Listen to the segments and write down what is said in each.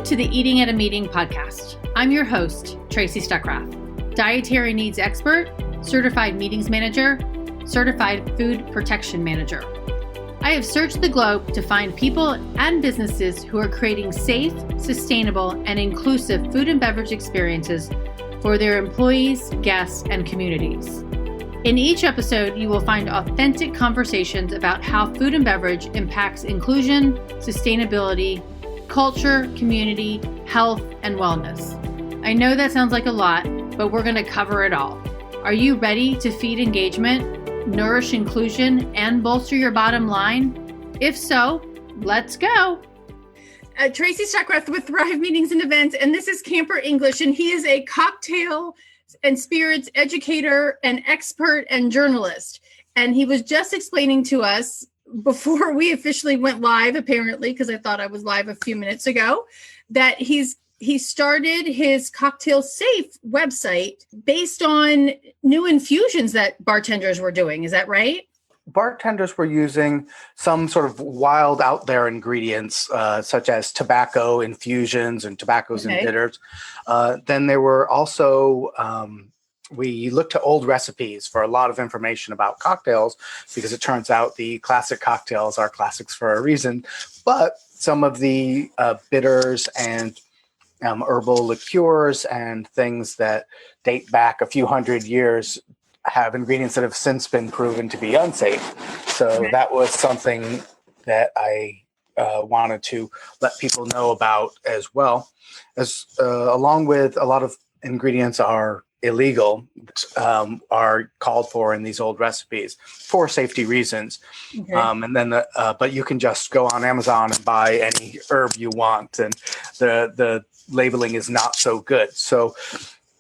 Welcome to the Eating at a Meeting podcast. I'm your host, Tracy Stuckrath, dietary needs expert, certified meetings manager, certified food protection manager. I have searched the globe to find people and businesses who are creating safe, sustainable, and inclusive food and beverage experiences for their employees, guests, and communities. In each episode, you will find authentic conversations about how food and beverage impacts inclusion, sustainability, culture, community, health, and wellness. I know that sounds like a lot, but we're going to cover it all. Are you ready to feed engagement, nourish inclusion, and bolster your bottom line? If so, let's go. Tracy Stuckrath with Thrive Meetings and Events, and this is Camper English, and he is a cocktail and spirits educator and expert and journalist. And he was just explaining to us before we officially went live, apparently, because I thought I was live a few minutes ago, that he started his Cocktail Safe website based on new infusions that bartenders were doing. Is that right? Bartenders were using some sort of wild out there ingredients, such as tobacco infusions and tobaccos and bitters. Then there were also, we looked to old recipes for a lot of information about cocktails, because it turns out the classic cocktails are classics for a reason. But some of the bitters and herbal liqueurs and things that date back a few hundred years have ingredients that have since been proven to be unsafe. So that was something that I wanted to let people know about as well. As along with a lot of ingredients are illegal, are called for in these old recipes for safety reasons. And then, but you can just go on Amazon and buy any herb you want, and the labeling is not so good. So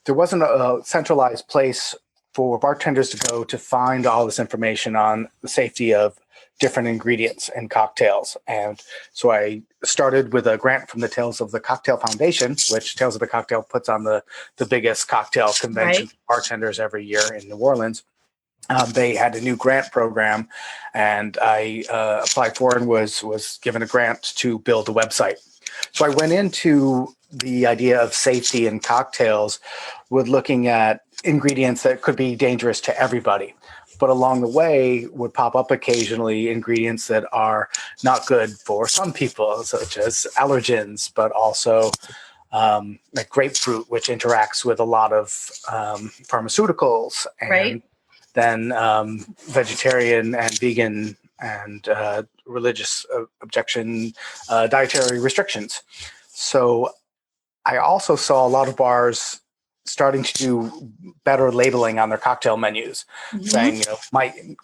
there wasn't a centralized place for bartenders to go to find all this information on the safety of different ingredients in cocktails. And so I started with a grant from the Tales of the Cocktail Foundation, which Tales of the Cocktail puts on the biggest cocktail convention for bartenders every year in New Orleans. They had a new grant program, and I applied for and was given a grant to build a website. So I went into the idea of safety in cocktails with looking at ingredients that could be dangerous to everybody. But along the way would pop up occasionally ingredients that are not good for some people, such as allergens, but also like grapefruit, which interacts with a lot of pharmaceuticals, and then vegetarian and vegan and religious objection, dietary restrictions. So I also saw a lot of bars starting to do better labeling on their cocktail menus, saying,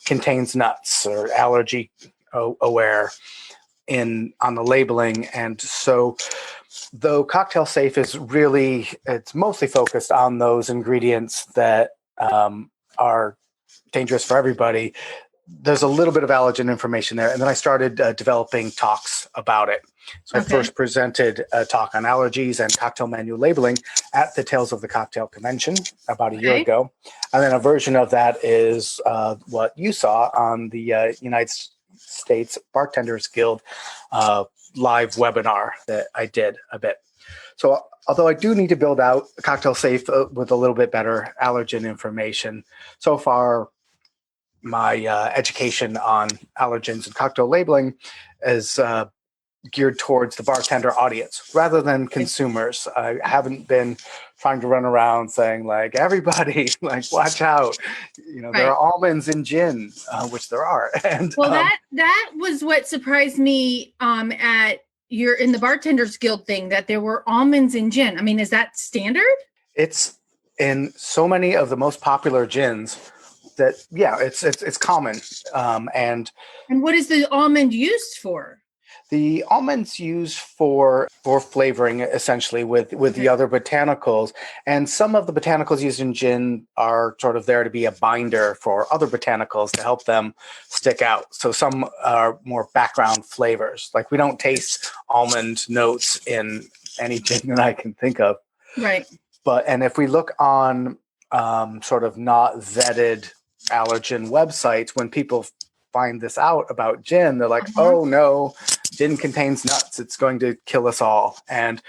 contains nuts or allergy aware on the labeling. And so though Cocktail Safe is it's mostly focused on those ingredients that are dangerous for everybody, there's a little bit of allergen information there. And then I started developing talks about it. So I first presented a talk on allergies and cocktail menu labeling at the Tales of the Cocktail Convention about a year ago. And then a version of that is what you saw on the United States Bartenders Guild live webinar that I did a bit. So although I do need to build out Cocktail Safe with a little bit better allergen information, so far my education on allergens and cocktail labeling is geared towards the bartender audience rather than consumers. I haven't been trying to run around saying like, everybody, like, watch out, there are almonds in gin, which there are. And that was what surprised me at in the Bartenders Guild thing, that there were almonds in gin. I mean, is that standard? It's in so many of the most popular gins that, it's common. And what is the almond used for? The almonds used for flavoring, essentially, with the other botanicals. And some of the botanicals used in gin are sort of there to be a binder for other botanicals to help them stick out. So some are more background flavors. Like, we don't taste almond notes in any gin that I can think of. Right. And if we look on sort of not vetted allergen websites, when people find this out about gin, they're like, oh no, gin contains nuts. It's going to kill us all. And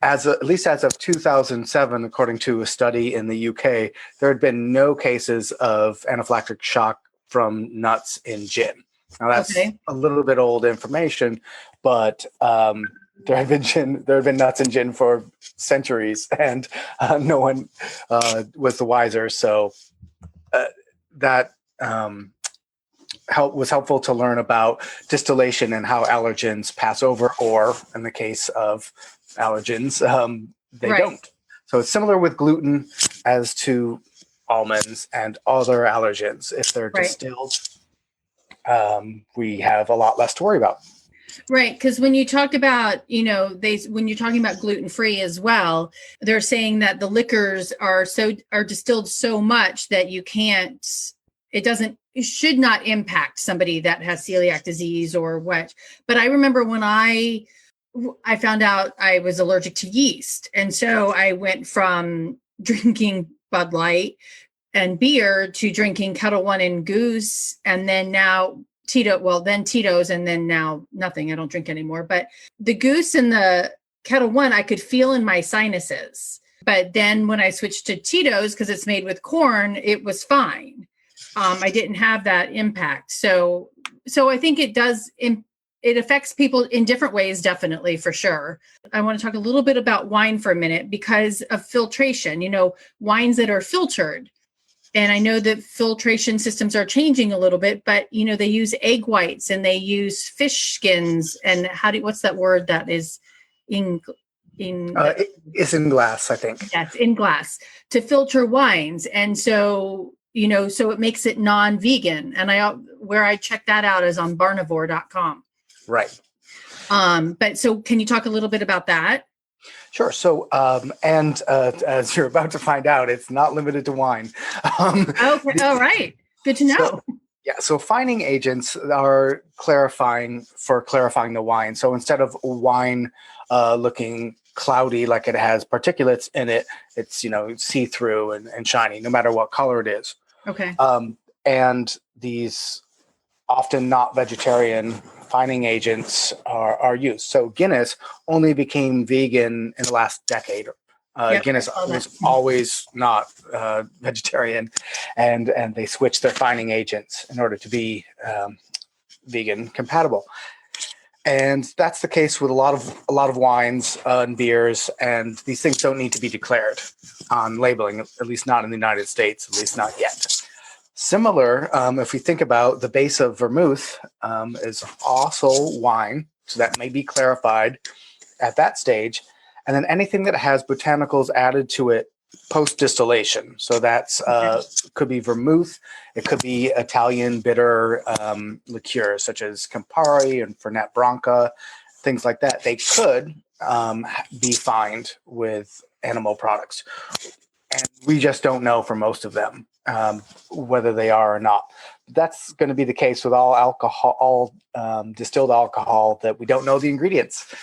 at least as of 2007, according to a study in the UK, there had been no cases of anaphylactic shock from nuts in gin. Now that's a little bit old information, but there have been nuts in gin for centuries, and no one was the wiser. So that was helpful to learn about distillation and how allergens pass over, or in the case of allergens, they don't. So it's similar with gluten as to almonds and other allergens. If they're distilled, we have a lot less to worry about. Right, because when you talk about, when you're talking about gluten-free as well, they're saying that the liquors are distilled so much that it should not impact somebody that has celiac disease or what. But I remember when I found out I was allergic to yeast, and so I went from drinking Bud Light and beer to drinking Kettle One and Goose, and then now Tito's, and then now nothing. I don't drink anymore. But the Goose and the Kettle One, I could feel in my sinuses. But then when I switched to Tito's, because it's made with corn, it was fine. I didn't have that impact. So I think it does. It affects people in different ways, definitely, for sure. I want to talk a little bit about wine for a minute because of filtration. Wines that are filtered. And I know that filtration systems are changing a little bit, but they use egg whites and they use fish skins. And what's that word that is it's in glass, I think. Yes, in glass to filter wines. And so, so it makes it non-vegan. And where I check that out is on barnivore.com. Right. But so can you talk a little bit about that? Sure. So, as you're about to find out, it's not limited to wine. Okay. All right. Good to know. So fining agents are clarifying the wine. So instead of wine looking cloudy, like it has particulates in it, it's, see-through and shiny, no matter what color it is. Okay. And these often not vegetarian fining agents are used. So Guinness only became vegan in the last decade. Guinness was always not vegetarian, and they switched their fining agents in order to be vegan compatible. And that's the case with a lot of wines and beers, and these things don't need to be declared on labeling, at least not in the United States, at least not yet. Similar, if we think about the base of vermouth is also wine, so that may be clarified at that stage. And then anything that has botanicals added to it post-distillation. So that's could be vermouth. It could be Italian bitter liqueurs such as Campari and Fernet Branca, things like that. They could be fined with animal products. And we just don't know for most of them whether they are or not. That's going to be the case with all alcohol, distilled alcohol, that we don't know the ingredients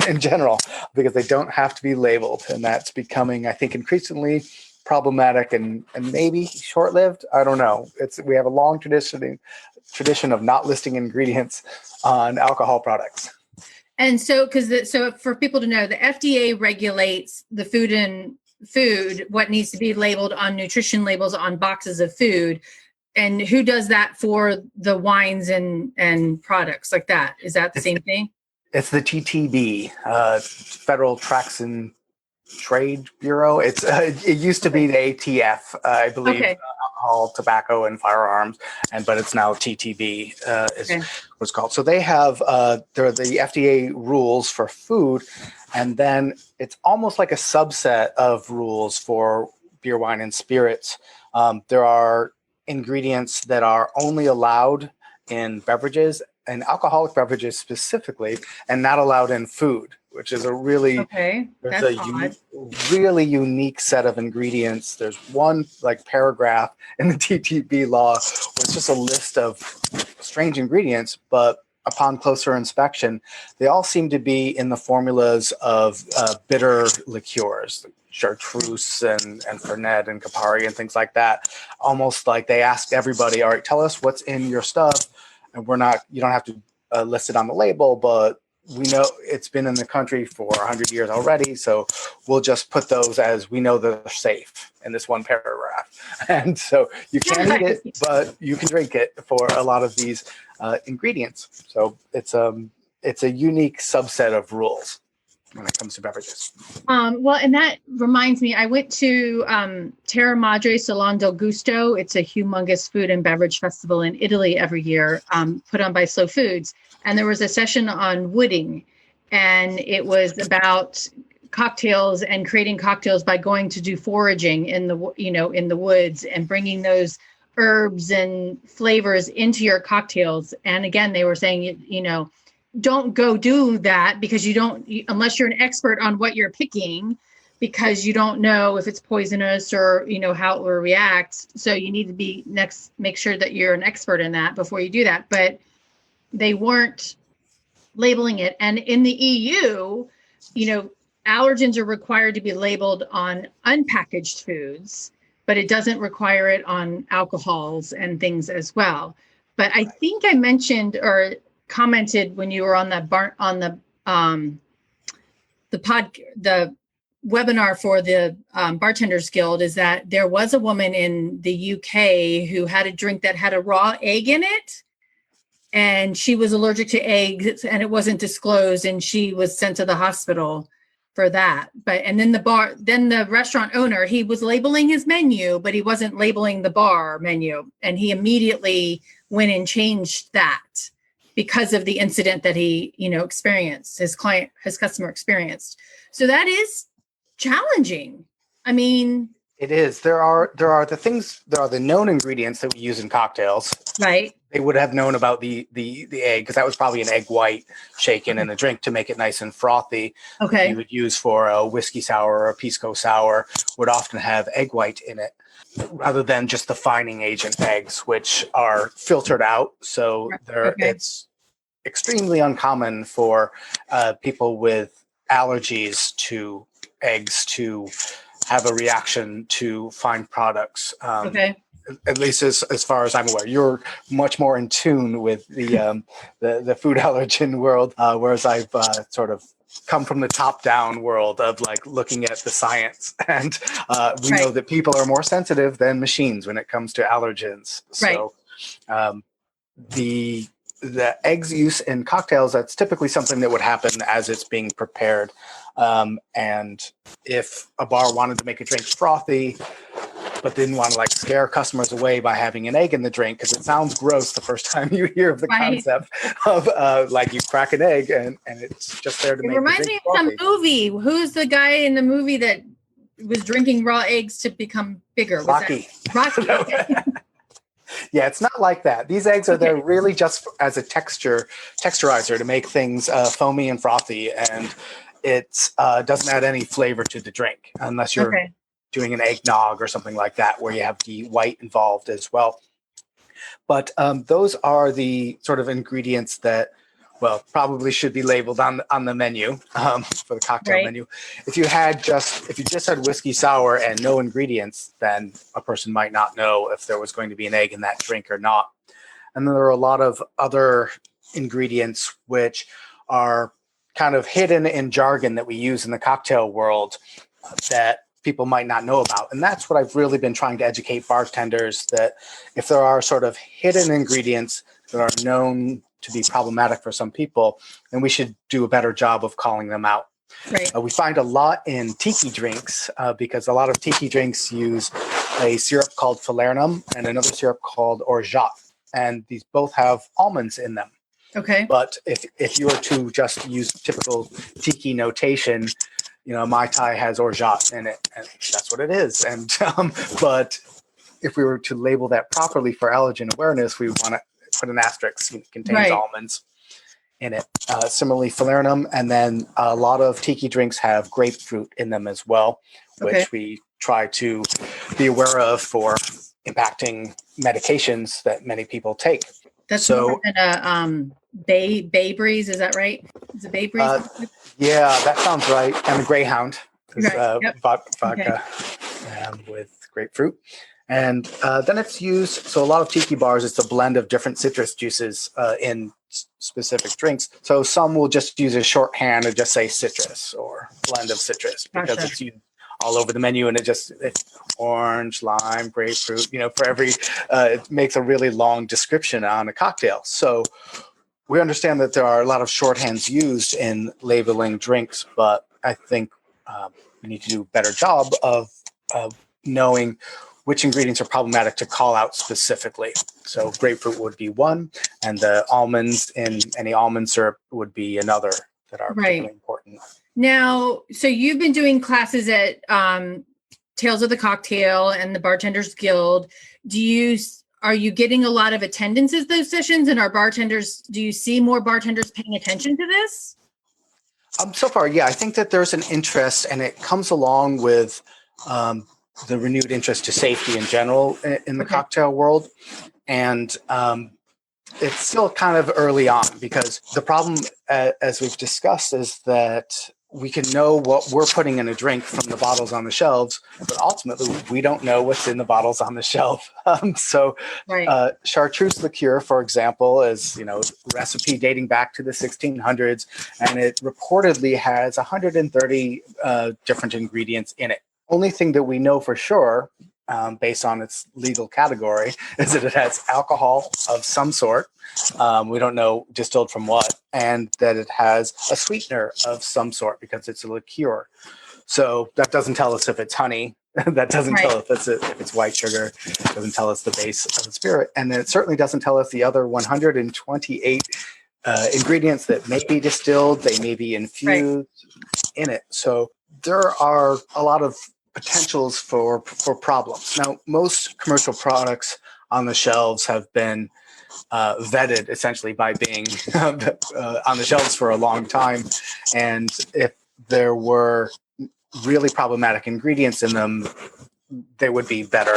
in general because they don't have to be labeled. And that's becoming, I think, increasingly problematic and maybe short-lived. I don't know. We have a long tradition of not listing ingredients on alcohol products. And so, so for people to know, the FDA regulates the food, what needs to be labeled on nutrition labels on boxes of food. And who does that for the wines and products like that? Is that the same thing? It's the TTB, Federal Tracks and Trade Bureau. It used to be the ATF, I believe, alcohol, tobacco, and firearms, but it's now TTB is what it's called. So they have they're the FDA rules for food, and then it's almost like a subset of rules for beer, wine, and spirits. There are ingredients that are only allowed in beverages, and alcoholic beverages specifically, and not allowed in food, which is a really really unique set of ingredients. There's one paragraph in the TTB law where it's just a list of strange ingredients, but upon closer inspection, they all seem to be in the formulas of bitter liqueurs, chartreuse and Fernet and Campari and things like that. Almost like they ask everybody, all right, tell us what's in your stuff. And you don't have to listed on the label, but we know it's been in the country for 100 years already, so we'll just put those as we know they're safe in this one paragraph. And so you can't eat it, but you can drink it for a lot of these ingredients. So it's a unique subset of rules when it comes to beverages. Well, and that reminds me, I went to Terra Madre Salon del Gusto. It's a humongous food and beverage festival in Italy every year, put on by Slow Foods. And there was a session on wooding, and it was about cocktails and creating cocktails by going to do foraging in the woods and bringing those herbs and flavors into your cocktails. And again, they were saying, don't go do that because unless you're an expert on what you're picking, because you don't know if it's poisonous or, how it will react. So you need to make sure that you're an expert in that before you do that. But they weren't labeling it. And in the EU, allergens are required to be labeled on unpackaged foods, but it doesn't require it on alcohols and things as well. But I think I mentioned or commented when you were on the webinar for the Bartenders Guild, is that there was a woman in the UK who had a drink that had a raw egg in it, and she was allergic to eggs, and it wasn't disclosed, and she was sent to the hospital for that. And then the restaurant owner, he was labeling his menu, but he wasn't labeling the bar menu, and he immediately went and changed that because of the incident that he, experienced, his customer experienced. So that is challenging. I mean, it is. There are the known ingredients that we use in cocktails. Right. They would have known about the egg, because that was probably an egg white shaken in a drink to make it nice and frothy. Okay. You would use for a whiskey sour or a pisco sour would often have egg white in it, rather than just the fining agent eggs, which are filtered out. So it's extremely uncommon for people with allergies to eggs to have a reaction to fine products. At least as far as I'm aware. You're much more in tune with the food allergen world, whereas I've sort of come from the top-down world of looking at the science, and we know that people are more sensitive than machines when it comes to allergens. So the eggs use in cocktails, that's typically something that would happen as it's being prepared. And if a bar wanted to make a drink frothy, but didn't want to scare customers away by having an egg in the drink, because it sounds gross the first time you hear of the concept of you crack an egg and it's just there to make. It reminds me of some movie. Who's the guy in the movie that was drinking raw eggs to become bigger? Rocky. Rocky. Yeah, it's not like that. These eggs are there really just as a texturizer to make things foamy and frothy, and it doesn't add any flavor to the drink unless you're doing an eggnog or something like that, where you have the white involved as well. But those are the sort of ingredients that, probably should be labeled on the menu for the cocktail menu. If you just had whiskey sour and no ingredients, then a person might not know if there was going to be an egg in that drink or not. And then there are a lot of other ingredients which are kind of hidden in jargon that we use in the cocktail world that people might not know about. And that's what I've really been trying to educate bartenders, that if there are sort of hidden ingredients that are known to be problematic for some people, then we should do a better job of calling them out. Right. We find a lot in tiki drinks because a lot of tiki drinks use a syrup called falernum and another syrup called orgeat. And these both have almonds in them. Okay. But if you were to just use typical tiki notation, Mai Tai has orgeat in it, and that's what it is. And but if we were to label that properly for allergen awareness, we want to put an asterisk. It contains almonds in it. Similarly, falernum, and then a lot of tiki drinks have grapefruit in them as well, which we try to be aware of for impacting medications that many people take. That's more than a Bay Breeze, is that right? Is it Bay Breeze? Yeah, that sounds right. And the Greyhound is vodka with grapefruit. And then it's used, so a lot of tiki bars, it's a blend of different citrus juices in specific drinks. So some will just use a shorthand and just say citrus or blend of citrus because it's used all over the menu, and it's orange, lime, grapefruit, for every, it makes a really long description on a cocktail. So we understand that there are a lot of shorthands used in labeling drinks, but I think we need to do a better job of knowing which ingredients are problematic to call out specifically. So grapefruit would be one, and the almonds in any almond syrup would be another that are particularly important. Now, so you've been doing classes at Tales of the Cocktail and the Bartenders Guild. Are you getting a lot of attendance at those sessions, and do you see more bartenders paying attention to this? So far, yeah, I think that there's an interest, and it comes along with the renewed interest to safety in general in the cocktail world. And it's still kind of early on, because the problem, as we've discussed, is that we can know what we're putting in a drink from the bottles on the shelves, but ultimately we don't know what's in the bottles on the shelf. Chartreuse liqueur, for example, is recipe dating back to the 1600s, and it reportedly has 130 different ingredients in it. Only thing that we know for sure, based on its legal category, is that it has alcohol of some sort. We don't know distilled from what, and that it has a sweetener of some sort because it's a liqueur. So that doesn't tell us if it's honey. That doesn't tell us if it's white sugar. It doesn't tell us the base of the spirit. And then it certainly doesn't tell us the other 128 ingredients that may be distilled, they may be infused in it. So there are a lot of potentials for problems. Now, most commercial products on the shelves have been vetted essentially by being on the shelves for a long time. And if there were really problematic ingredients in them, they would be better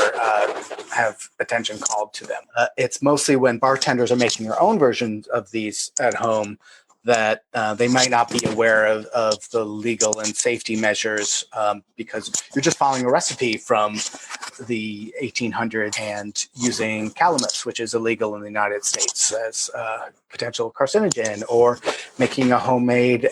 have attention called to them. It's mostly when bartenders are making their own versions of these at home that they might not be aware of the legal and safety measures, because you're just following a recipe from the 1800s and using calamus, which is illegal in the United States as a potential carcinogen, or making a homemade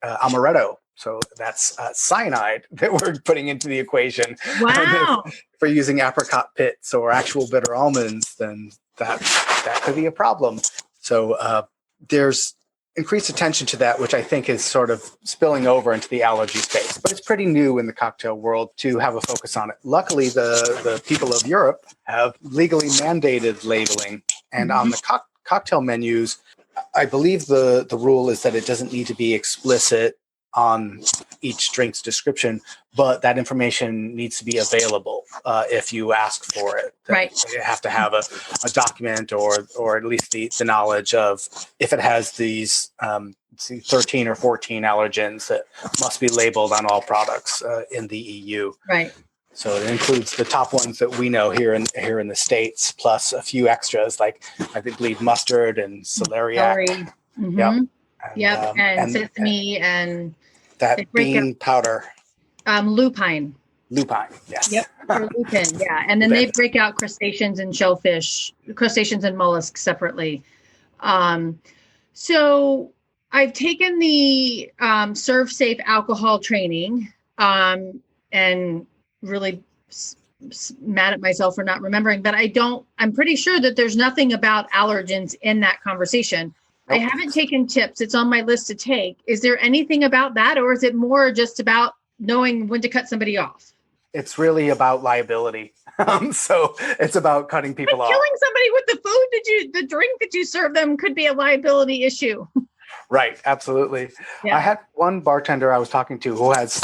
amaretto. So that's cyanide that we're putting into the equation. Wow. If we're using apricot pits or actual bitter almonds, then that could be a problem. So there's increased attention to that, which I think is sort of spilling over into the allergy space. But it's pretty new in the cocktail world to have a focus on it. Luckily, the people of Europe have legally mandated labeling. And on the cocktail menus, I believe the rule is that it doesn't need to be explicit on each drink's description, but that information needs to be available if you ask for it. You have to have a document or at least the knowledge of if it has these 13 or 14 allergens that must be labeled on all products in the EU. Right. So it includes the top ones that we know here in the States, plus a few extras like I believe mustard and celeriac. And sesame and that bean powder. Lupine. Lupine, yes. Yep, or lupin, yeah. And then they break out crustaceans and shellfish, crustaceans and mollusks separately. So I've taken the Serve Safe alcohol training and really mad at myself for not remembering, but I'm pretty sure that there's nothing about allergens in that conversation. Nope. I haven't taken tips. It's on my list to take. Is there anything about that, or is it more just about knowing when to cut somebody off? It's really about liability. So it's about cutting people off. Killing somebody with the drink that you serve them could be a liability issue. Right. Absolutely. Yeah. I had one bartender I was talking to who has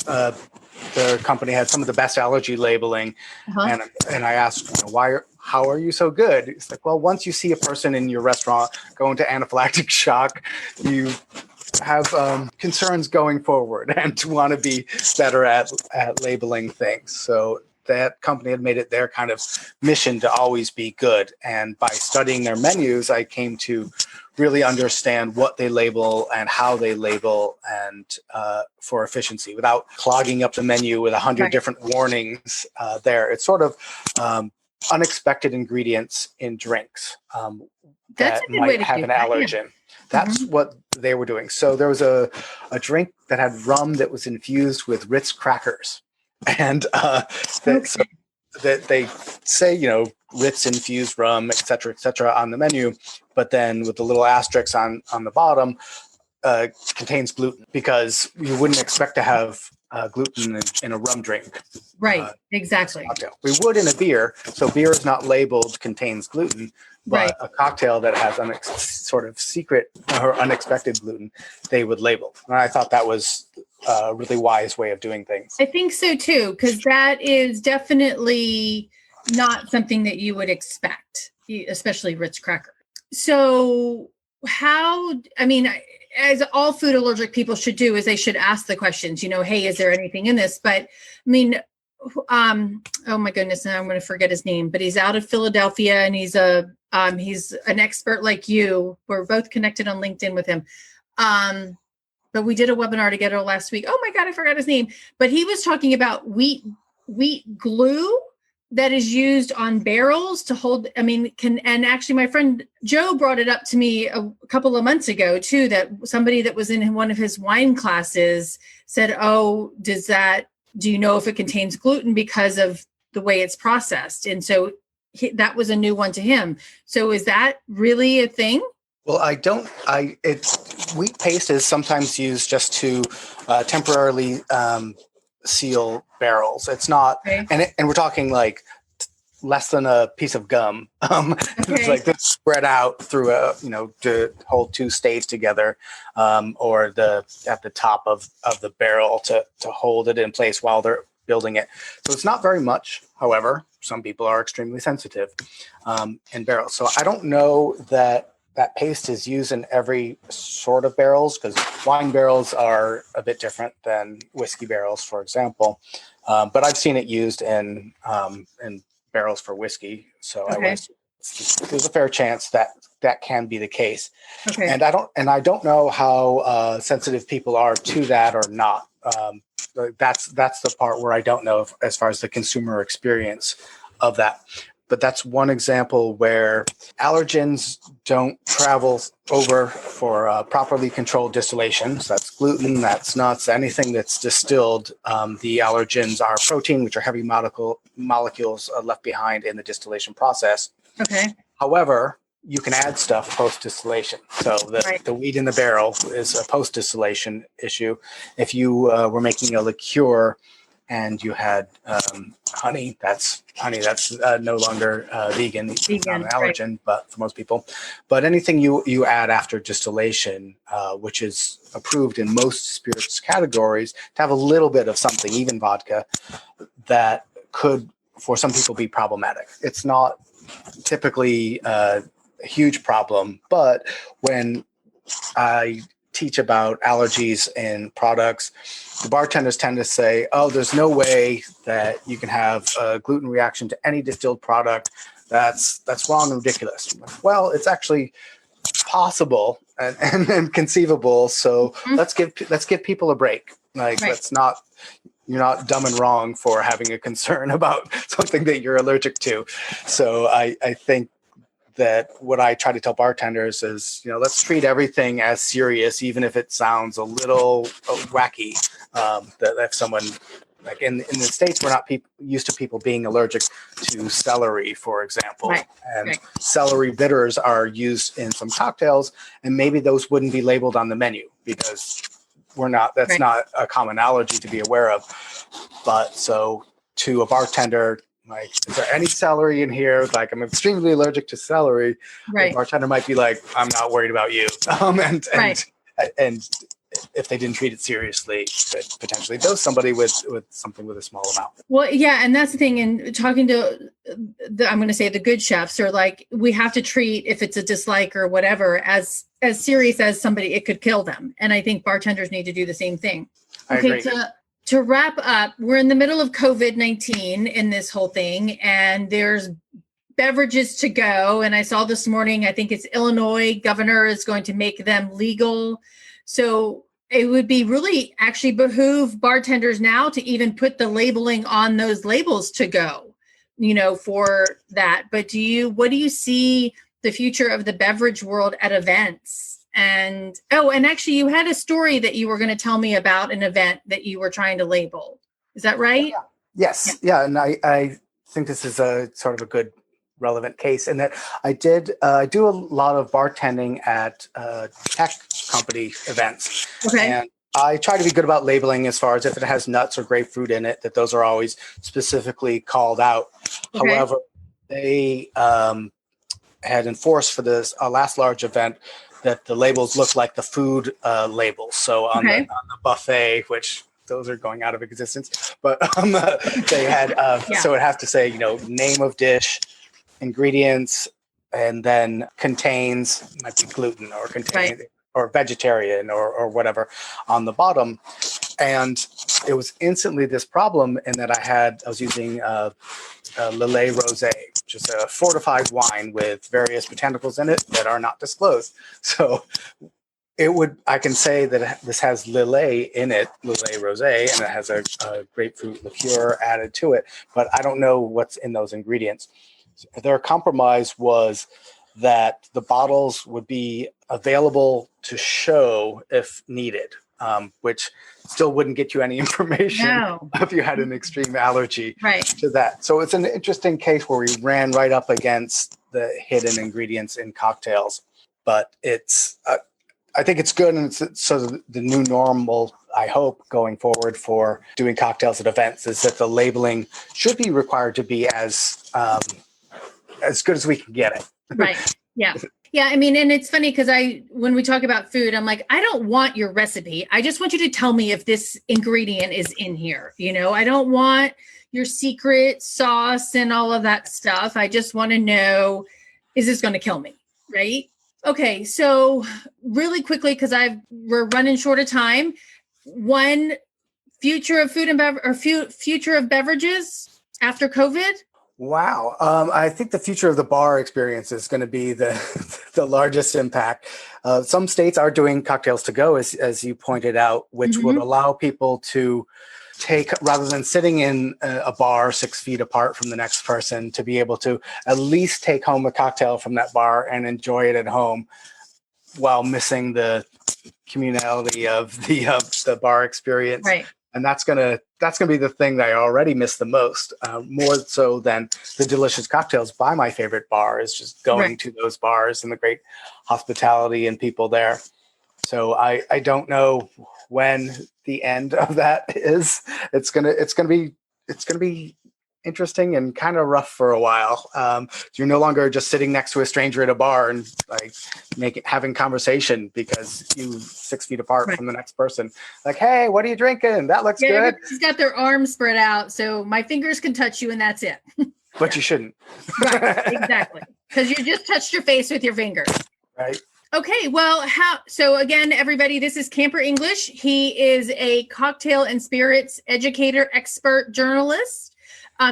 their company had some of the best allergy labeling. And I asked, how are you so good? It's like, well, once you see a person in your restaurant go into anaphylactic shock, you have concerns going forward and to want to be better at labeling things. So that company had made it their kind of mission to always be good. And by studying their menus, I came to really understand what they label and how they label, and for efficiency without clogging up the menu with 100 different warnings there. It's sort of unexpected ingredients in drinks that might have an allergen. That's what they were doing. So there was a drink that had rum that was infused with Ritz crackers. And that they say, Ritz infused rum, et cetera, on the menu. But then with the little asterisks on the bottom, contains gluten, because you wouldn't expect to have gluten in a rum drink. Right, exactly. Cocktail. We would in a beer. So beer is not labeled contains gluten. But a cocktail that has sort of secret or unexpected gluten, they would label. And I thought that was a really wise way of doing things. I think so too, because that is definitely not something that you would expect, especially Ritz cracker. So as all food allergic people should do, is they should ask the questions, hey, is there anything in this? But oh my goodness, now I'm going to forget his name, but he's out of Philadelphia, and he's an expert like you. We're both connected on LinkedIn with him. But we did a webinar together last week. Oh my God, I forgot his name. But he was talking about wheat glue that is used on barrels to hold, and actually my friend Joe brought it up to me a couple of months ago too, that somebody that was in one of his wine classes said, oh, do you know if it contains gluten because of the way it's processed? And so that was a new one to him. So is that really a thing? Well, wheat paste is sometimes used just to temporarily seal barrels. It's not, and we're talking like less than a piece of gum. It's like this spread out through to hold two staves together, or at the top of the barrel to hold it in place while they're building it. So it's not very much. However, some people are extremely sensitive in barrels. So I don't know that paste is used in every sort of barrels, because wine barrels are a bit different than whiskey barrels, for example. But I've seen it used in barrels for whiskey. So there's a fair chance that can be the case. Okay. And I don't know how sensitive people are to that or not. That's the part where I don't know as far as the consumer experience of that. But that's one example where allergens don't travel over for properly controlled distillation. So that's gluten, that's nuts, anything that's distilled. The allergens are protein, which are heavy molecules left behind in the distillation process. Okay. However, you can add stuff post-distillation. So the wheat in the barrel is a post-distillation issue. If you were making a liqueur and you had honey, that's no longer vegan. It's not an allergen, but for most people. But anything you add after distillation, which is approved in most spirits categories, to have a little bit of something, even vodka, that could, for some people, be problematic. It's not typically a huge problem, but when I teach about allergies in products, the bartenders tend to say, oh, there's no way that you can have a gluten reaction to any distilled product. That's wrong and ridiculous. Well, it's actually possible and conceivable. So let's give people a break. You're not dumb and wrong for having a concern about something that you're allergic to. So I think that what I try to tell bartenders is, let's treat everything as serious, even if it sounds a little wacky. That if someone, like in the States, we're not used to people being allergic to celery, for example. And celery bitters are used in some cocktails, and maybe those wouldn't be labeled on the menu because that's not a common allergy to be aware of. But so to a bartender, like, is there any celery in here? Like, I'm extremely allergic to celery. The bartender might be like, I'm not worried about you. And if they didn't treat it seriously, could potentially dose somebody with something with a small amount. Well, yeah. And that's the thing. And talking to I'm going to say the good chefs are like, we have to treat, if it's a dislike or whatever, as serious as somebody, it could kill them. And I think bartenders need to do the same thing. I agree. to wrap up, we're in the middle of COVID-19 in this whole thing, and there's beverages to go. And I saw this morning, I think it's Illinois governor is going to make them legal. So it would be really actually behoove bartenders now to even put the labeling on those labels to go, for that. But what do you see the future of the beverage world at events? And actually you had a story that you were going to tell me about an event that you were trying to label. Is that right? Yeah. Yes. Yeah. And I think this is a sort of a good relevant case in that I do a lot of bartending at tech company events. Okay. And I try to be good about labeling as far as if it has nuts or grapefruit in it, that those are always specifically called out. Okay. However, they had enforced for this last large event that the labels look like the food labels. So on the buffet, which those are going out of existence, but they had, so it has to say, name of dish, ingredients, and then contains, might be gluten or contain or vegetarian or whatever on the bottom. And it was instantly this problem in that I was using Lillet Rosé, which is a fortified wine with various botanicals in it that are not disclosed. So I can say that this has Lillet in it, Lillet Rosé, and it has a grapefruit liqueur added to it, but I don't know what's in those ingredients. Their compromise was that the bottles would be available to show if needed, which still wouldn't get you any information if you had an extreme allergy to that. So it's an interesting case where we ran right up against the hidden ingredients in cocktails, but I think it's good, and it's sort of the new normal, I hope, going forward for doing cocktails at events, is that the labeling should be required to be as good as we can get it. Right. Yeah. Yeah. I mean, and it's funny because when we talk about food, I'm like, I don't want your recipe. I just want you to tell me if this ingredient is in here. I don't want your secret sauce and all of that stuff. I just want to know, is this going to kill me? Right. Okay. So really quickly, because we're running short of time. One, future of food and future of beverages after COVID. Wow. I think the future of the bar experience is going to be the largest impact. Some states are doing cocktails to go, as you pointed out, which would allow people to take, rather than sitting in a bar 6 feet apart from the next person, to be able to at least take home a cocktail from that bar and enjoy it at home while missing the communality of the bar experience. Right. And that's gonna be the thing that I already miss the most, more so than the delicious cocktails by my favorite bar, is just going to those bars and the great hospitality and people there. So I don't know when the end of that is. It's gonna be interesting and kind of rough for a while. You're no longer just sitting next to a stranger at a bar and having conversation because you 6 feet apart from the next person. Like, hey, what are you drinking? That looks good. She's got their arms spread out, so my fingers can touch you, and that's it. But you shouldn't. Right, exactly, because you just touched your face with your fingers. Right. Okay, well, so again, everybody, this is Camper English. He is a cocktail and spirits educator, expert, journalist.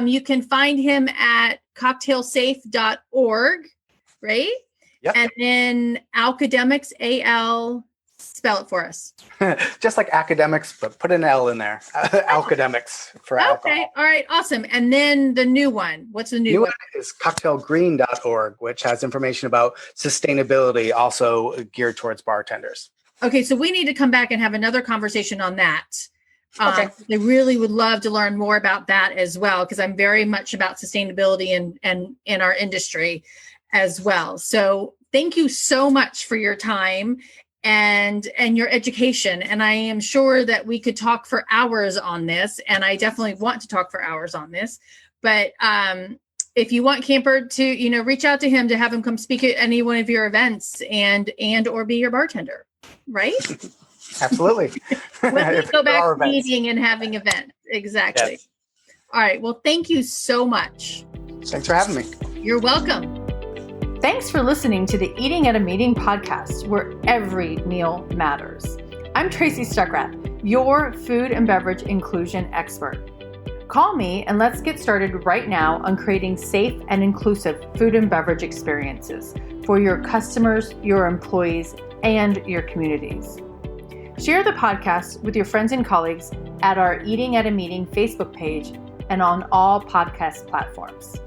You can find him at cocktailsafe.org, right? Yep. And then Alcademics, A-L, spell it for us. Just like academics, but put an L in there. Alcademics for alcohol. Okay, all right, awesome. And then the new one. What's the new one? Is cocktailgreen.org, which has information about sustainability, also geared towards bartenders. Okay, so we need to come back and have another conversation on that. Okay. I really would love to learn more about that as well, because I'm very much about sustainability and in our industry as well. So thank you so much for your time and your education. And I am sure that we could talk for hours on this, and I definitely want to talk for hours on this. But if you want Camper to, reach out to him to have him come speak at any one of your events and or be your bartender, right? Absolutely. When we go back to meeting and having events. Exactly. Yes. All right. Well, thank you so much. Thanks for having me. You're welcome. Thanks for listening to the Eating at a Meeting podcast, where every meal matters. I'm Tracy Stuckrath, your food and beverage inclusion expert. Call me and let's get started right now on creating safe and inclusive food and beverage experiences for your customers, your employees, and your communities. Share the podcast with your friends and colleagues at our Eating at a Meeting Facebook page and on all podcast platforms.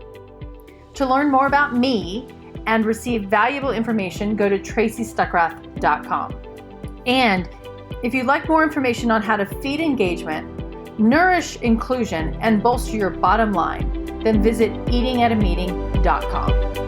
To learn more about me and receive valuable information, go to tracystuckrath.com. And if you'd like more information on how to feed engagement, nourish inclusion, and bolster your bottom line, then visit eatingatameeting.com.